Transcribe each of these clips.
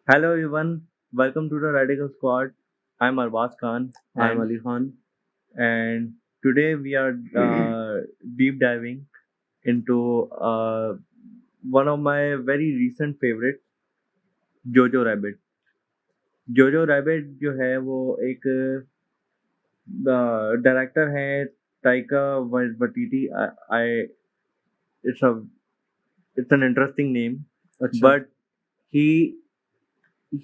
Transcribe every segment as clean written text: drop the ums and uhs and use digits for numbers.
Hello everyone, welcome to the Radical Squad. I'm Arbaz Khan, I'm and Ali Khan. today we are deep diving into one of my very recent favorites, Jojo Rabbit. Jojo Rabbit जो है वो एक director है Taika Waititi. I it's a it's an interesting name, अच्छा. but he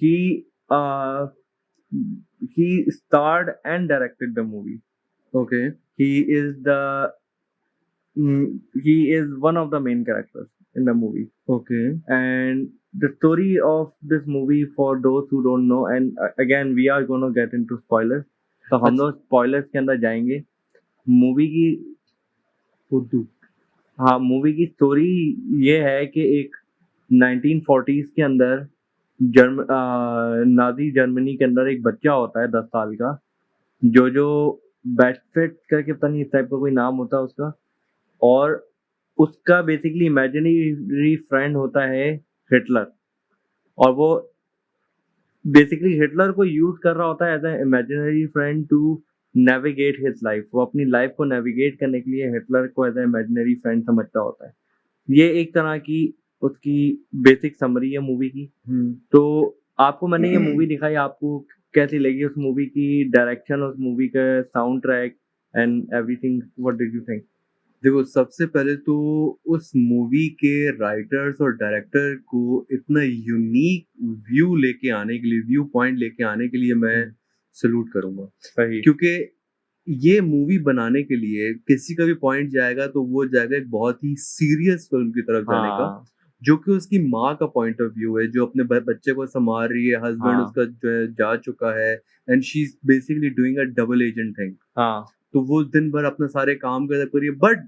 he uh he starred and directed the movie. Okay. He is he is one of the main characters in the movie. Okay. And the story of this movie, for those who don't know, and again we are going to get into spoilers, तो हम अच्छा. लोग spoilers के अंदर जाएंगे. Movie की उर्दू. हाँ, movie की स्टोरी ये है कि एक 1940s के अंदर नाजी जर्मनी के अंदर एक बच्चा होता है 10 साल का, जो बैटफिट करके पता नहीं इस टाइप का कोई नाम होता है उसका, और उसका बेसिकली इमेजिनरी फ्रेंड होता है हिटलर, और वो बेसिकली हिटलर को यूज कर रहा होता है as a imaginary friend to navigate his life. वो अपनी लाइफ को नेविगेट करने के लिए हिटलर को एज ए इमेजिनरी फ्रेंड समझता होता है. ये एक तरह की उसकी बेसिक समरी है मूवी की. तो आपको मैंने ये मूवी दिखाई, आपको कैसी लगी उस मूवी की डायरेक्शन, उस मूवी का sound track and everything? What did you think? देखो, सबसे पहले तो उस मूवी के राइटर्स और डायरेक्टर को इतना यूनिक व्यू पॉइंट लेके आने के लिए मैं सल्यूट करूंगा. सही. क्योंकि ये मूवी बनाने के लिए किसी का भी पॉइंट जाएगा तो वो जाएगा एक बहुत ही सीरियस फिल्म की तरफ जाने का, हाँ जो कि उसकी माँ का पॉइंट ऑफ व्यू है, जो अपने बच्चे को संभाल रही है. हस्बैंड हाँ उसका जो है जा चुका है, and she is basically doing a double agent thing. हाँ तो वो दिन भर अपना सारे काम कर रही है, बट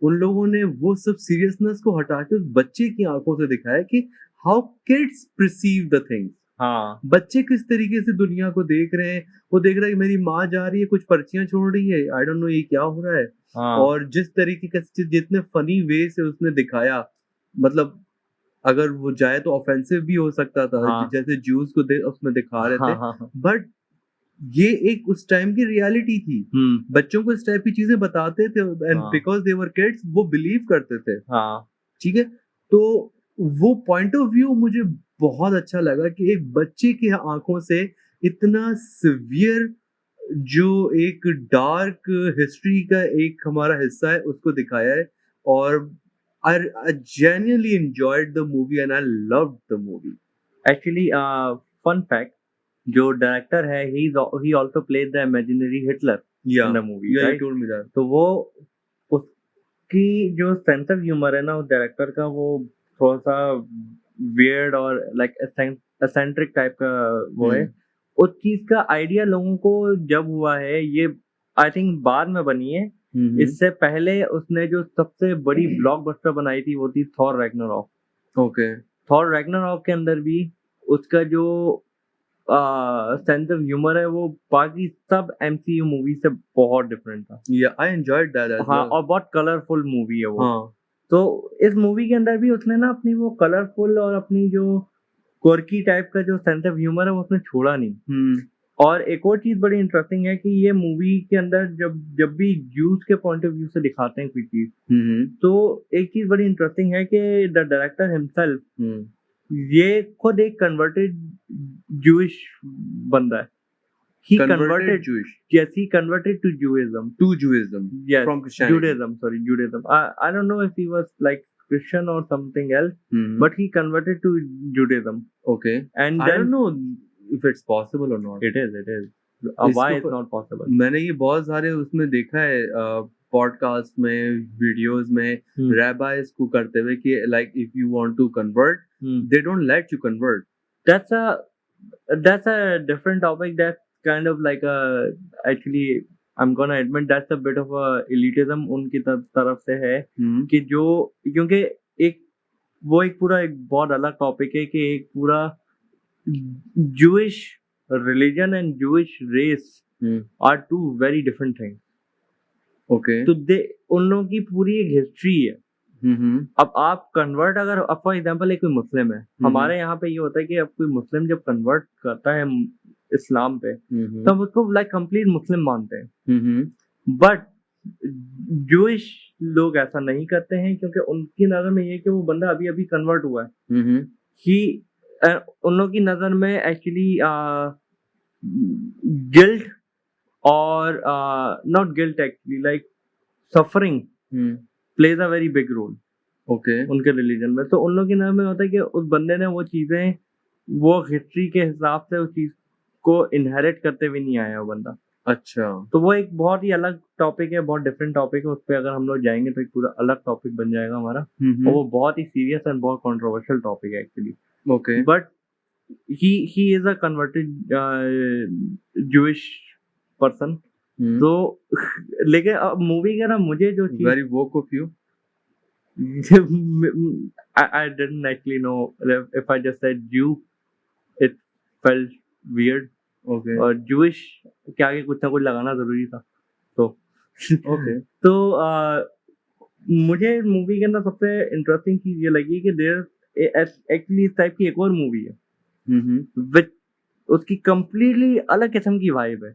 उन लोगों ने वो सब सीरियसनेस को हटा के उस बच्चे की आंखों से दिखाया कि how kids perceive the things. हाँ बच्चे किस तरीके से दुनिया को देख रहे हैं. वो देख रहा है कि मेरी माँ जा रही है, कुछ पर्चियां छोड़ रही है, आई डोंट नो ये क्या हो रहा है. हाँ और जिस तरीके का जितने फनी वे से उसने दिखाया, मतलब अगर वो जाए तो ऑफेंसिव भी हो सकता था, हाँ जैसे जूस को उसमें दिखा रहे हाँ थे. हाँ. बट ये एक उस टाइम की रियलिटी थी. बच्चों को इस टाइप की चीजें बताते थे, एंड हाँ बिकॉज दे वर किड्स वो बिलीव करते थे. हाँ ठीक है. तो वो पॉइंट ऑफ व्यू मुझे बहुत अच्छा लगा कि एक बच्चे की आंखों से इतना सिवियर, जो एक डार्क हिस्ट्री का एक हमारा हिस्सा है, उसको दिखाया है. और I genuinely enjoyed the movie and I loved the movie. Actually fun fact, जो डायरेक्टर है ही also played the imaginary Hitler Yeah, in the movie, yeah, you right? told me that. तो वो उसकी जो सेंस ऑफ ह्यूमर है ना उस डायरेक्टर का, वो थोड़ा सा वियर्ड और लाइक एसेंट्रिक टाइप का वो है. उस चीज का आइडिया लोगों को जब हुआ है, ये आई थिंक बाद में बनी है. इससे पहले उसने जो सबसे बड़ी ब्लॉकबस्टर बनाई थी वो थी Thor Ragnarok. Okay. Thor Ragnarok के अंदर भी उसका जो सेंस ऑफ ह्यूमर है वो बाकी सब एमसीयू मूवी से बहुत डिफरेंट था. Yeah, I enjoyed that as हाँ, well. और बहुत कलरफुल मूवी है वो. हाँ. तो इस मूवी के अंदर भी उसने ना अपनी वो कलरफुल और अपनी जो क्वर्की टाइप का जो सेंस ऑफ ह्यूमर है वो उसने छोड़ा नहीं. और एक और चीज बड़ी इंटरेस्टिंग है कि ये मूवी के अंदर जब जब भी जूस के पॉइंट ऑफ व्यू से दिखाते हैं कोई चीज, तो एक चीज बड़ी इंटरेस्टिंग है कि द डायरेक्टर हिमसेल्फ ये खुद एक कन्वर्टेड जूइश बंदा है. He Converted Jewish yes, he converted to Judaism. to Judaism Yes, from Christianity. Judaism. Sorry, Judaism. I don't know if he was like Christian or something else, but he converted to Judaism. Okay. And I then don't know if it's possible or not. it is. Why इसको it's not possible? मैंने ये बहुत सारे उसमें देखा है, podcast में, videos में, रैबाइस को करते हुए कि like if you want to convert, they don't let you convert. That's a different topic. That's kind of like a actually I'm gonna admit that's a bit of a elitism उनकी तरफ से है कि जो, क्योंकि एक वो एक पूरा एक बहुत अलग टॉपिक है कि एक पूरा Jewish religion and Jewish race are two very different things. Okay. तो उन लोगों की पूरी एक हिस्ट्री है. अब आप कन्वर्ट अगर अब फॉर एग्जांपल एक कोई मुस्लिम है, हमारे यहाँ पे ये होता है कि अब कोई मुस्लिम जब कन्वर्ट करता है इस्लाम पे, तब उसको लाइक कंप्लीट मुस्लिम मानते हैं। बट जूइश लोग ऐसा नहीं करते हैं, क्योंकि उनकी नजर में ये है कि वो बंदा अभी अभी कन्वर्ट हुआ है। कि उन लोगों की नजर में एक्चुअली गिल्ट और not guilt actually like suffering plays a very big role okay उनके रिलीजन में। तो उन लोगों की नजर में होता है कि उस बंदे ने वो चीजें वो हिस्ट्री के हिसाब से उस चीज को इनहेरिट करते हुए नहीं आया वो बंदा। अच्छा तो वो एक बहुत ही अलग टॉपिक है, बहुत डिफरेंट टॉपिक है। उस पर अगर हम लोग जाएंगे तो एक पूरा अलग टॉपिक बन जाएगा हमारा, और वो बहुत ही सीरियस एंड बहुत कंट्रोवर्शियल टॉपिक है actually. Okay but he is a converted Jewish person। तो लेकिन अब मूवी का ना मुझे जो चीज very woke of you I didn't actually know if I just said Jew it felt weird। Okay और Jewish के आगे कुछ ना कुछ लगाना जरूरी था। तो ओके तो मुझे मूवी के अंदर सबसे इंटरेस्टिंग चीज ये लगी कि देयर एक्चुअली इस टाइप की एक और मूवी है विच उसकी कंप्लीटली अलग किस्म की वाइब है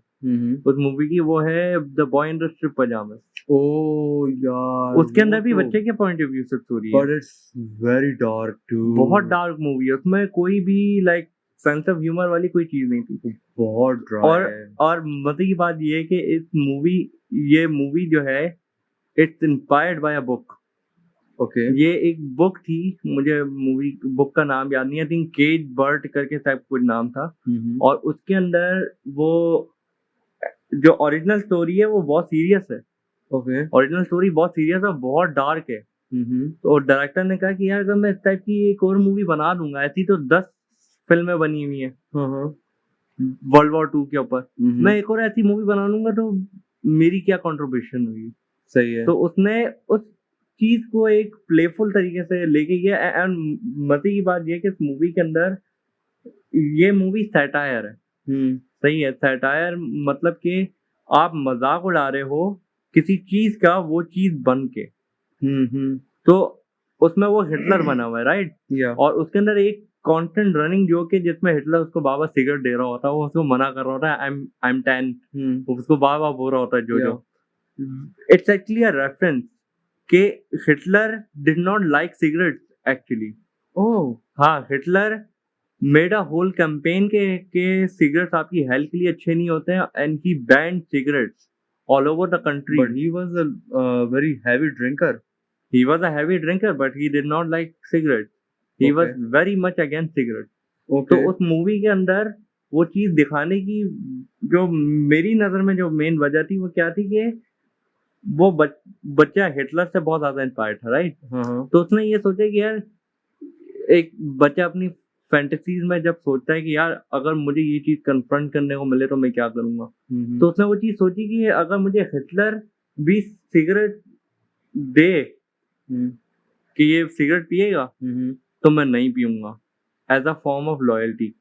उस मूवी की। वो है the boy in the strip pyjama. ओ यार उसके अंदर भी वो तो बच्चे के पॉइंट ऑफ व्यू से स्टोरी है। But it's very dark too बहुत डार्क मूवी है, उसमें कोई भी लाइक सेंस ऑफ ह्यूमर वाली कोई चीज नहीं थी। बहुत ड्राई है और मजे की बात ये है कि ये मूवी जो है it's inspired by a book. Okay ये एक बुक थी, मुझे मूवी बुक का नाम याद नहीं है, आई थिंक केज बर्ट करके टाइप कुछ नाम था। और उसके अंदर वो जो ओरिजिनल स्टोरी है वो बहुत सीरियस है। ओके ओरिजिनल स्टोरी बहुत सीरियस और बहुत डार्क है। तो डायरेक्टर ने कहा कि यार अगर मैं इस टाइप की एक और मूवी बना दूंगा, ऐसी तो 10 फिल्में बनी हुई हैं वर्ल्ड वॉर 2 के ऊपर, मैं एक और ऐसी मूवी बना लूंगा तो मेरी क्या कंट्रीब्यूशन हुई। सही है तो उसने उस चीज को एक प्लेफुल तरीके से लेके गया। एंड मजे की बात ये कि इस मूवी के अंदर ये मूवी सैटायर है। सही है, सैटायर मतलब कि आप मजाक उड़ा रहे हो किसी चीज का, वो चीज बन के। तो उसमें वो हिटलर बना हुआ है, राइट। या और उसके अंदर एक कांस्टेंट रनिंग जोक है जिसमें हिटलर उसको बाबा सिगरेट दे रहा होता है, वो उसको मना कर रहा होता है आई एम 10, उसको बार बार बोल रहा होता है जो इट्स एक्चुअली अ रेफरेंस कि Hitler did not like cigarettes actually. Oh हाँ, Hitler made a whole campaign के सिगरेट्स आपकी हेल्थ के लिए अच्छे नहीं होते हैं, and he banned cigarettes all over the country. But he was a very heavy drinker He was a heavy drinker, but he did not like cigarettes. He was Okay. very much against cigarettes. तो okay उस movie के अंदर वो चीज दिखाने की जो मेरी नजर में जो मेन वजह थी वो क्या थी कि वो बच्चा हिटलर से बहुत ज्यादा इंस्पायर्ड था, राइट। हाँ तो उसने ये सोचा कि यार एक बच्चा अपनी फैंटेसीज में जब सोचता है कि यार अगर मुझे ये चीज कन्फ्रंट करने को मिले तो मैं क्या करूंगा, तो उसने वो चीज सोची कि अगर मुझे हिटलर भी सिगरेट दे कि ये सिगरेट पिएगा तो मैं नहीं पीऊंगा, as a form of loyalty.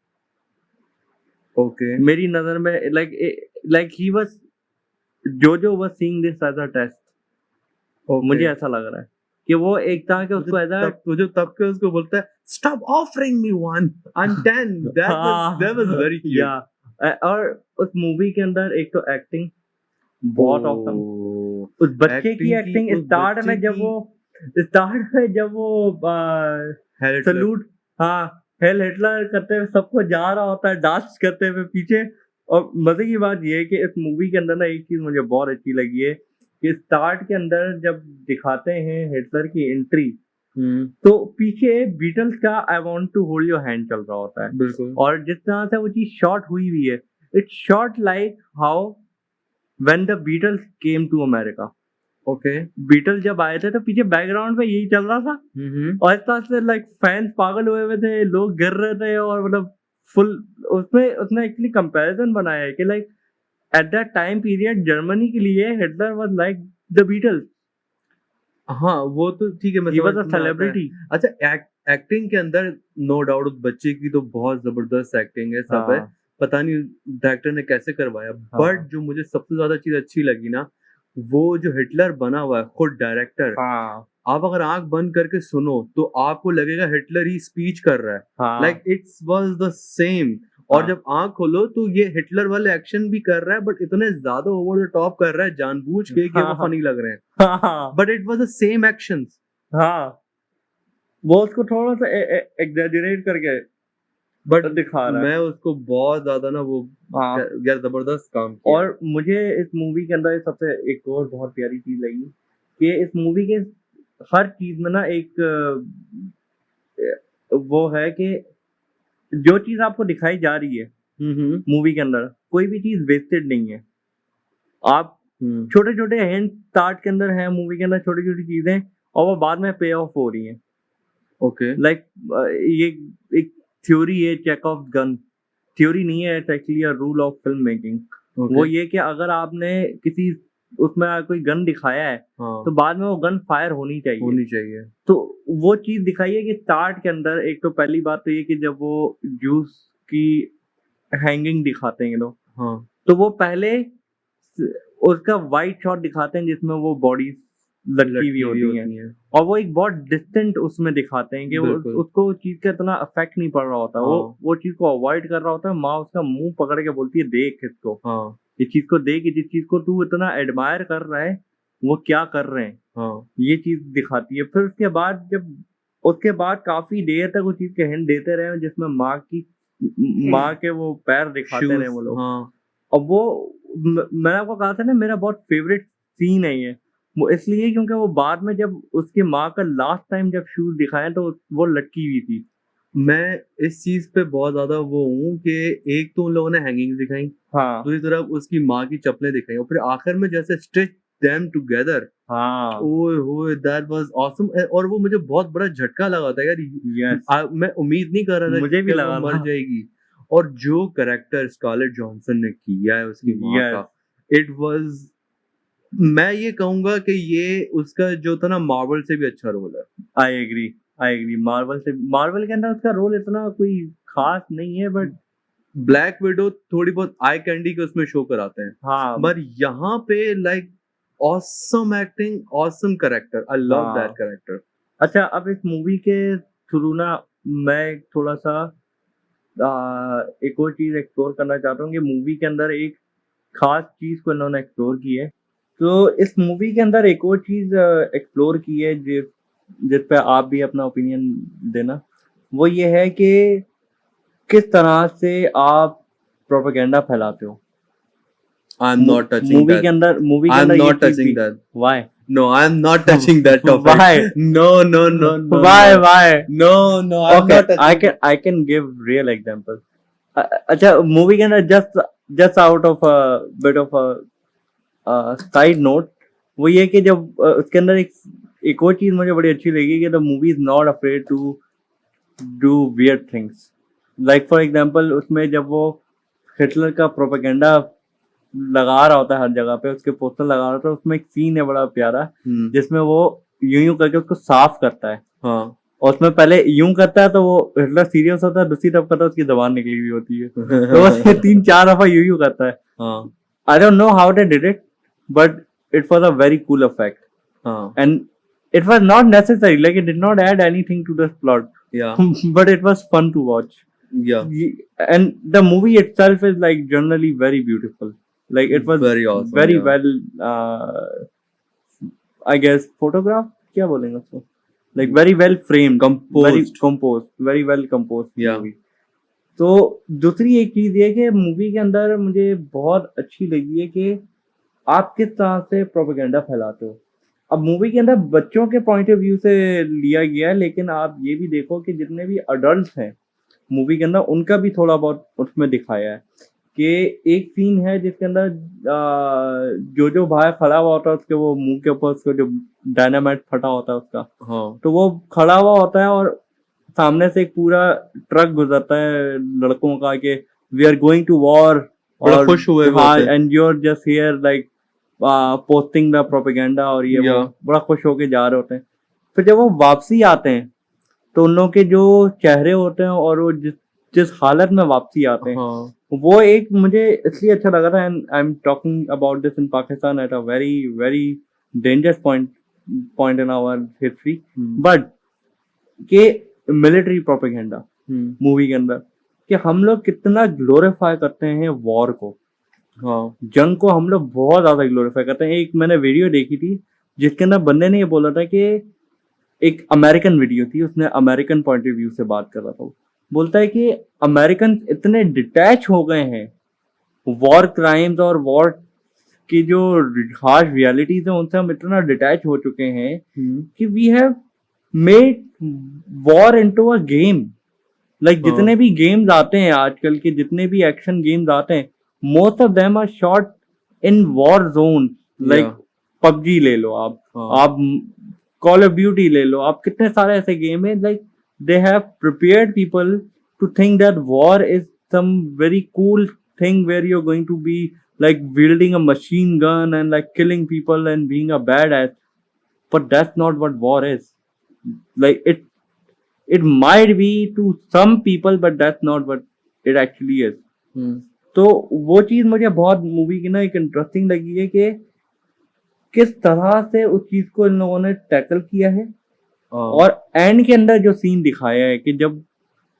Okay मेरी नजर में लाइक ही वाज जो was seeing this as a test. मुझे ऐसा लग रहा है कि वो एक तरह के उसको एज अ तब के उसको बोलता है stop offering me one I am 10 that was very cute. या और उस मूवी के अंदर एक तो एक्टिंग बहुत ऑसम, उस बच्चे की एक्टिंग स्टार्ट में जब वो सलूट हाँ हेल हिटलर करते हुए सबको जा रहा होता है डांस करते हुए पीछे। और मजे की बात ये है कि इस मूवी के अंदर ना एक चीज मुझे बहुत अच्छी लगी है कि स्टार्ट के अंदर जब दिखाते हैं हिटलर की एंट्री, तो पीछे बीटल्स का I want to hold your hand चल रहा होता है। बिल्कुल और जिस तरह से वो चीज शॉट हुई हुई है, it's shot like how when the Beatles came to America. Okay Beatle जब आए थे तो पीछे बैकग्राउंड में यही चल रहा था, और इस तरह से लाइक फैंस पागल हुए हुए थे, लोग गिर रहे थे, और मतलब फुल उसने एक्चुअली कंपैरिजन बनाया है कि like at that time period Germany के लिए Hitler was like the Beatles. हाँ वो तो ठीक है, मैं ही वाज अ समझ में आता है। सेलिब्रिटी। अच्छा एक्टिंग के अंदर नो डाउट उस बच्चे की तो बहुत जबरदस्त एक्टिंग है, सब है। हाँ पता नहीं डायरेक्टर ने कैसे करवाया। हाँ बट जो मुझे सबसे ज्यादा चीज अच्छी लगी ना, वो जो हिटलर बना हुआ है खुद डायरेक्टर, हाँ आप अगर आंख बंद करके सुनो तो आपको लगेगा हिटलर ही स्पीच कर रहा है, हाँ like it's was the same. और हाँ जब आंख खोलो तो ये हिटलर वाले एक्शन भी कर रहा है, बट इतने ज्यादा ओवर द टॉप कर रहा है जानबूझ के कि वो हाँ फनी लग रहे हैं, हाँ हाँ but it was the same actions. हाँ, वो उसको थोड़ा सा एग्जैजरेट करके बट दिखा रहा है। मैं उसको बहुत ज्यादा ना वो हाँ, यार जबरदस्त काम किया है। और मुझे इस मूवी के अंदर सबसे एक और बहुत प्यारी चीज लगी कि इस मूवी के हर चीज में ना एक वो है कि जो चीज आपको दिखाई जा रही है हम्म मूवी के अंदर, कोई भी चीज वेस्टेड नहीं है। आप हम्म छोटे छोटे हिंट स्टार्ट के अंदर है मूवी के अंदर, छोटी छोटी चीजें, और वो बाद में पे ऑफ हो रही हैं। ओके लाइक ये एक थ्योरी है, चेकऑफ गन थ्योरी नहीं है, it's actually a rule of film making. वो ये कि अगर आपने किसी उसमें कोई गन दिखाया है हाँ तो बाद में वो गन फायर होनी चाहिए। होनी चाहिए। तो वो चीज दिखाई है कि स्टार्ट के अंदर एक तो पहली बात तो ये कि जब वो जूस की हैंगिंग दिखाते हैं ये लोग, हाँ तो वो पहले उसका वाइट शॉट दिखाते हैं जिसमें वो बॉडी लटकी हुई होती हैं, है। और वो एक बहुत डिस्टेंट उसमें दिखाते हैं कि वो बिल्कुल। उसको उस चीज का इतना अफेक्ट नहीं पड़ रहा होता। हाँ। वो चीज को अवॉइड कर रहा होता है। माँ उसका मुंह पकड़ के बोलती है देख इसको, हाँ इस चीज को देख, जिस चीज को तू इतना एडमायर कर रहा है वो क्या कर रहे हैं, हाँ ये चीज दिखाती है। फिर उसके बाद काफी देर तक उस चीज के हिंट देते रहे जिसमें माँ के वो पैर दिखाते रहे वो लोग। हाँ और वो मैंने आपको कहा था ना, मेरा बहुत फेवरेट सीन है ये, वो इसलिए क्योंकि वो बाद में जब उसकी माँ का लास्ट टाइम जब शूज दिखाए तो वो लटकी हुई थी। मैं इस चीज पे बहुत ज्यादा वो हूँ कि एक तो उन लोगों ने हैंगिंग दिखाई, हाँ दूसरी तरफ उसकी माँ की चप्पलें दिखाई, और फिर आखिर में जैसे स्टिच देम टुगेदर, हाँ ओए होए दैट वाज ऑसम। और वो मुझे बहुत बड़ा झटका लगा था यार। यस, मैं उम्मीद नहीं कर रहा था मुझे भी कि वो लगा मर था। जाएगी। और जो करेक्टर स्कारलेट जॉनसन ने किया है उसकी माँ यस, का, इट वाज, मैं ये कहूंगा कि ये उसका जो था ना मार्वल से भी अच्छा रोल है। I agree. मार्वल के अंदर उसका रोल इतना कोई खास नहीं है, बट ब्लैक विडो थोड़ी बहुत आई कैंडी के उसमें शो कराते हैं, हाँ पर यहाँ पे like awesome acting, awesome character, I love that हाँ। कैरेक्टर। अच्छा, अब इस मूवी के थ्रू ना मैं थोड़ा सा एक और चीज एक्सप्लोर करना चाहता हूँ कि मूवी के अंदर एक खास चीज को इन्होंने एक्सप्लोर की है। तो इस मूवी के अंदर एक और चीज एक्सप्लोर की है जिस पे आप भी अपना ओपिनियन देना। वो ये है कि किस तरह से आप प्रोपेगेंडा फैलाते हो। I am not touching movie के दैट, अंदर आई एम ये नॉट चीज टचिंग थी। That, why no I am not touching that topic. Why? No no no no Why? no Why? no no I'm Okay, not touching I can give real example. अच्छा, movie के अंदर just out of a bit of a side note, वो ये कि जब उसके अंदर एक और चीज मुझे बड़ी अच्छी लगी कि the movie is not afraid to do weird things. Like for example, उसमें जब वो हिटलर का प्रोपेगेंडा लगा रहा होता है हर जगह पे, उसके पोस्टर लगा रहा होता है, उसमें एक सीन है बड़ा प्यारा जिसमें वो यूं करके उसको साफ करता है। हाँ और उसमें पहले यूं करता है तो वो हिटलर सीरियस होता है, दूसरी तरफ करता है उसकी जबान निकली हुई होती है, तो बस ये 3-4 दफा यूं करता है। हाँ I don't know how they did it, but it was a very cool effect, हाँ and it was not necessary, like it did not add anything to the plot, yeah but it was fun to watch. yeah And the movie itself is like generally very beautiful, like it was very awesome, very yeah. well I guess photograph क्या बोलेंगे उसको, like very well framed, very well composed Yeah. movie. तो दूसरी एक चीज ये कि movie के अंदर मुझे बहुत अच्छी लगी है कि आप किस तरह से प्रोपेगेंडा फैलाते हो। अब मूवी के अंदर बच्चों के पॉइंट ऑफ व्यू से लिया गया है, लेकिन आप ये भी देखो कि जितने भी अडल्ट हैं मूवी के अंदर उनका भी थोड़ा बहुत उसमें दिखाया है। कि एक सीन है जिसके अंदर जो भाई खड़ा हुआ होता है उसके वो मुंह के ऊपर उसको जो डायनामाइट फटा होता है उसका, हाँ तो वो खड़ा हुआ होता है और सामने से एक पूरा ट्रक गुजरता है लड़कों का कि we are going to war, बड़ा खुश हुए हुए हाँ, होते हैं। And you are just here like posting the propaganda, और ये Yeah. वो बड़ा खुश होके जा रहे होते हैं। फिर जब वो वापसी आते हैं तो उन लोगों के जो चेहरे होते हैं और वो जिस हालत में वापसी आते हैं, हाँ वो एक मुझे इसलिए अच्छा लगा था। And I am talking about this in Pakistan at a very very dangerous point point in our history, but के मिलिट्री प्रोपेगेंडा मूवी के अंदर कि हम लोग कितना ग्लोरीफाई करते हैं वॉर को, हाँ जंग को हम लोग बहुत ज्यादा ग्लोरीफाई करते हैं। एक मैंने वीडियो देखी थी जिसके अंदर बंदे ने ये बोला था कि एक अमेरिकन वीडियो थी, उसने अमेरिकन पॉइंट ऑफ व्यू से बात कर रहा था। वो बोलता है कि अमेरिकन इतने डिटैच हो गए हैं वॉर क्राइम्स और वॉर की जो हार्श रियलिटीज है उनसे, हम इतना डिटैच हो चुके हैं कि we have made war into a game. Like जितने भी गेम्स आते हैं आजकल के, जितने भी एक्शन गेम्स आते हैं, most of them are shot in war zone. Like PUBG ले लो आप कॉल ऑफ ड्यूटी ले लो आप, कितने सारे ऐसे गेम है। Like they have prepared people to think that war is some very cool thing where you're going to be like wielding a machine gun and like killing people and being a badass, but that's not what war is. Like it might be to some people, but that's not what it actually is. तो वो चीज मुझे बहुत movie की ना एक interesting लगी है कि किस तरह से उस चीज को इन लोगों ने टैकल किया है। और एंड के अंदर जो सीन दिखाया है कि जब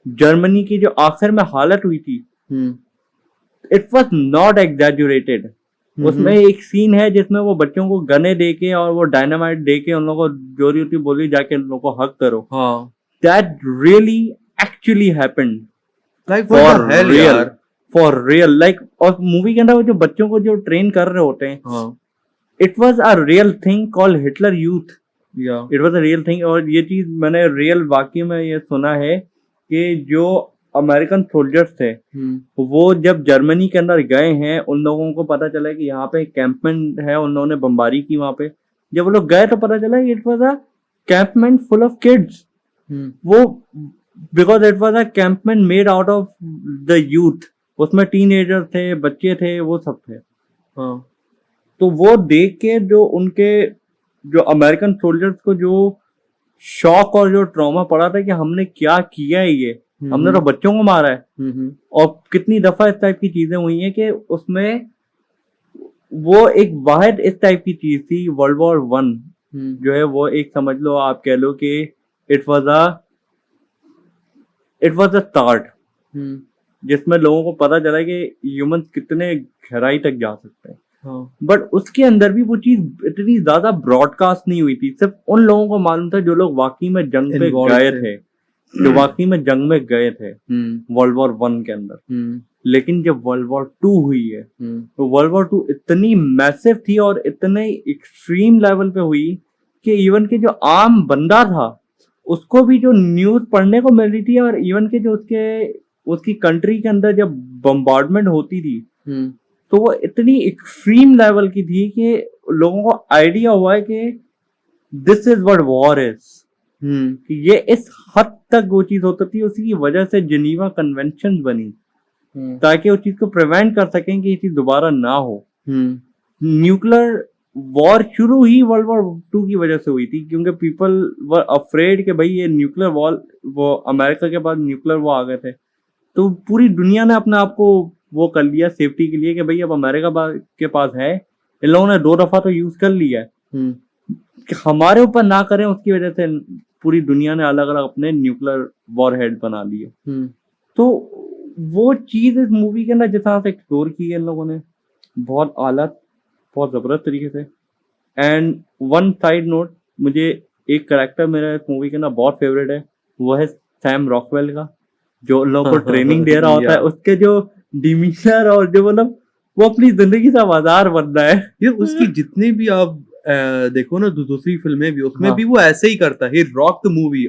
जर्मनी की जो आखिर में हालत हुई थी, इट वॉज नॉट एग्जैजुरेटेड। उसमें एक सीन है जिसमें वो बच्चों को गने दे के और वो डायनामाइट दे के उन लोगों को जोरी होती बोली जाके उन लोगों को हक करो। That really actually happened, like for real. Like और मूवी के अंदर वो जो बच्चों को जो ट्रेन कर रहे होते हैं, it was a real thing called Hitler youth. It was a real thing. और ये चीज मैंने रियल वाकई में ये सुना है कि जो अमेरिकन सोल्जर्स थे वो जब जर्मनी के अंदर गए हैं, उन लोगों को पता चला कि यहाँ पे कैंपमेंट है, उन लोगों ने बमबारी की वहां पे। जब वो लोग गए तो पता चला it was a campment full of kids. वो because it was a campment made out of the youth. उसमें टीनेजर थे, बच्चे थे, वो सब थे। तो वो देख के जो उनके जो अमेरिकन सोल्जर्स को जो शॉक और जो ट्रॉमा पड़ा था कि हमने क्या किया है, ये हमने तो बच्चों को मारा है। और कितनी दफा इस टाइप की चीजें हुई हैं कि उसमें वो एक वाहिद इस टाइप की चीज थी। वर्ल्ड वॉर 1 जो है वो एक समझ लो, आप कह लो कि इट वाज अ स्टार्ट जिसमें लोगों को पता चला कि ह्यूमंस कितने गहराई तक जा सकते हैं। बट उसके अंदर भी वो चीज इतनी ज्यादा ब्रॉडकास्ट नहीं हुई थी। सिर्फ उन लोगों को मालूम था जो लोग वाकई में जंग पे गए थे, जो वाकई में जंग में गए थे वर्ल्ड वॉर 1 के अंदर। लेकिन जब वर्ल्ड वॉर 2 हुई है तो वर्ल्ड वॉर 2 इतनी मैसिव थी और इतने एक्सट्रीम लेवल पे हुई कि इवन के जो आम बंदा था उसको भी जो न्यूज पढ़ने को मिल रही थी, और इवन के जो उसकी कंट्री के अंदर जब बम्बार्डमेंट होती थी तो वो इतनी एक्सट्रीम लेवल की थी कि लोगों को आइडिया हुआ है कि this is what war is. ये इस हद तक वो चीज होती थी। उसी की वजह से जिनीवा कन्वेंशन बनी ताकि उस चीज को प्रिवेंट कर सकें कि ये चीज दोबारा ना हो। न्यूक्लियर वॉर शुरू ही वर्ल्ड वॉर 2 की वजह से हुई थी, क्योंकि पीपल वर अफ्रेड कि भाई ये न्यूक्लियर वॉर, वो अमेरिका के बाद न्यूक्लियर वो आ गए थे, तो पूरी दुनिया ने अपने आप को वो कर लिया सेफ्टी के लिए कि भाई अब अमेरिका के पास है, इन लोगों ने 2 दफा तो यूज कर लिया है कि हमारे ऊपर ना करें। उसकी वजह से पूरी दुनिया ने अलग अलग अपने न्यूक्लियर वॉर हेड बना लिए। तो वो चीज इस मूवी के अंदर जिस तरह से एक्सप्लोर की है इन लोगों ने, बहुत आला, बहुत जबरदस्त तरीके से। एंड वन साइड नोट, मुझे एक कैरेक्टर मेरा इस मूवी के अंदर बहुत फेवरेट है, वो है सैम रॉकवेल का, जो लोगों को ट्रेनिंग दे रहा होता है। उसके जो डिमीनर और जो मतलब वो अपनी जिंदगी से आवाजार बन रहा है। ये उसकी जितने भी आप देखो ना दूसरी फिल्में भी, उसमें भी वो ऐसे ही करता है, rock the movie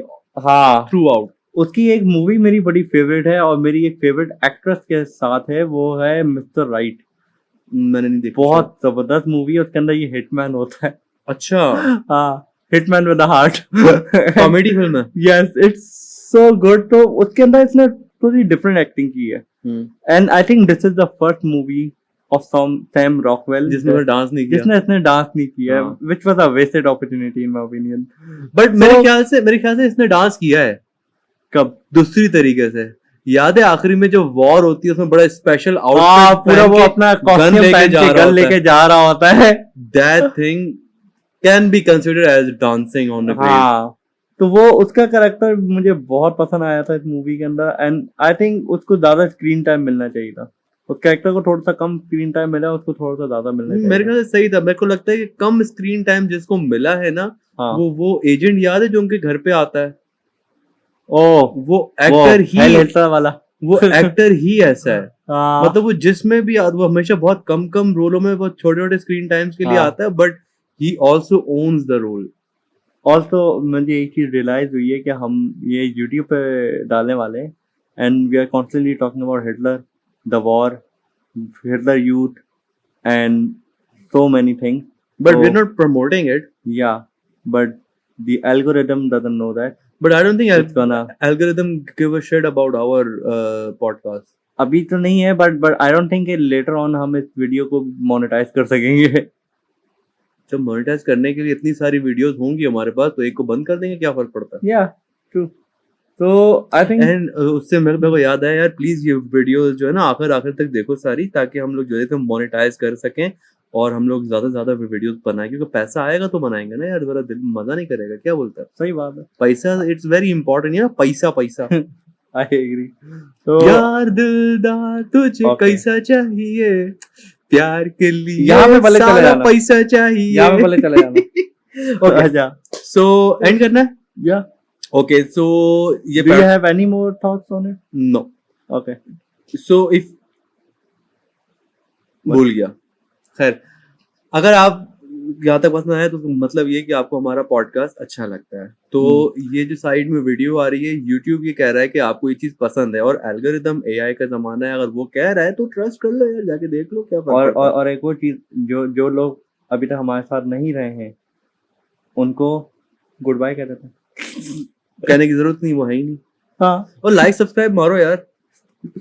through out. उसकी एक मूवी मेरी बड़ी फेवरेट है और मेरी एक फेवरेट एक्ट्रेस के साथ है, वो है मिस्टर राइट। मैंने नहीं देखा। बहुत जबरदस्त मूवी है। उसके अंदर ये हिटमैन होता है। अच्छा। हाँ, Hitman with a heart. Comedy film है। Yes, it's so good. तो उसके अंदर इसने थोड़ी डिफरेंट एक्टिंग की है। And I think this is the first movie of Sam Rockwell जिसने डांस नहीं किया, जिसने डांस नहीं किया, which was a wasted opportunity in my opinion. But मेरे ख्याल से इसने डांस किया है। कब? दूसरी तरीके से याद है, आखिरी में जो वॉर होती है उसमें बड़ा स्पेशल आउटफिट पूरा वो अपना कॉस्ट्यूम पहन के गन लेके जा रहा होता है। That thing can be considered as dancing on the grave. हाँ, तो वो उसका कैरेक्टर मुझे बहुत पसंद आया था इस मूवी के अंदर, एंड आई थिंक उसको ज्यादा स्क्रीन टाइम मिलना चाहिए था। उस कैरेक्टर को थोड़ा सा कम स्क्रीन टाइम मिला, उसको थोड़ा सा ज्यादा मिलना चाहिए मेरे था। ख्याल से सही था। मेरे को लगता है कि कम स्क्रीन टाइम जिसको मिला है ना, हाँ, वो एजेंट याद है जो उनके घर पे आता है, ओ वो एक्टर ही हेल हेल्सर वाला। वो एक्टर ही ऐसा है। हाँ, मतलब वो जिसमें भी वो हमेशा बहुत कम कम रोलों में बहुत छोटे छोटे स्क्रीन टाइम्स के लिए हाँ। आता है, but he also owns the role. Also मुझे एक चीज रियलाइज हुई है कि हम ये यूट्यूब पे डालने वाले हैं, and we are constantly talking about Hitler, the war, Hitler youth, and so many things. But we are So, not promoting it. yeah, but the algorithm doesn't know that. But I don't It's think gonna algorithm give a shit about our podcast. अभी तो नहीं है, but I don't think later on हम इस video को monetise कर सकेंगे। जब मोनेटाइज करने के लिए इतनी सारी वीडियोस होंगी हमारे पास, तो एक को बंद कर देंगे, क्या फर्क पड़ता है। Yeah, true. So I think and उससे मेरे को याद आया यार, प्लीज ये वीडियोस जो है ना आखिर तक देखो सारी, ताकि हम लोग जो है मोनेटाइज कर सकें और हम लोग ज्यादा से ज्यादा वीडियोस बनाएं, क्योंकि पैसा आएगा तो बनाएंगे ना यार, जरा दिल मजा नहीं करेगा, क्या बोलता है। सही बात है। पैसा इट्स वेरी इंपॉर्टेंट, यार पैसा पैसा। I agree. So यार दिलदार तुझे Okay. कैसा चाहिए, प्यार के लिए यहाँ पे भले चले सारा जाना। पैसा चाहिए। यहाँ पे भले चले जाना। ओके, अच्छा, सो एंड करना है। yeah. ओके, सो ये Do you have any more thoughts on it? No, Okay. So if भूल गया। खैर, अगर आप यहाँ तक पसंद आया तो मतलब ये कि आपको हमारा पॉडकास्ट अच्छा लगता है, तो ये जो साइड में वीडियो आ रही है, यूट्यूब ये कह रहा है कि आपको ये चीज पसंद है, और एल्गोरिदम एआई का जमाना है, अगर वो कह रहा है तो ट्रस्ट कर लो यार, जाके देख लो क्या फर्क और पड़ता है। और एक और चीज, जो लोग अभी तक हमारे साथ नहीं रहे हैं, उनको गुड बाय कह देते हैं। कहने की जरूरत नहीं, वो है ही नहीं। हाँ, और लाइक सब्सक्राइब मारो यार।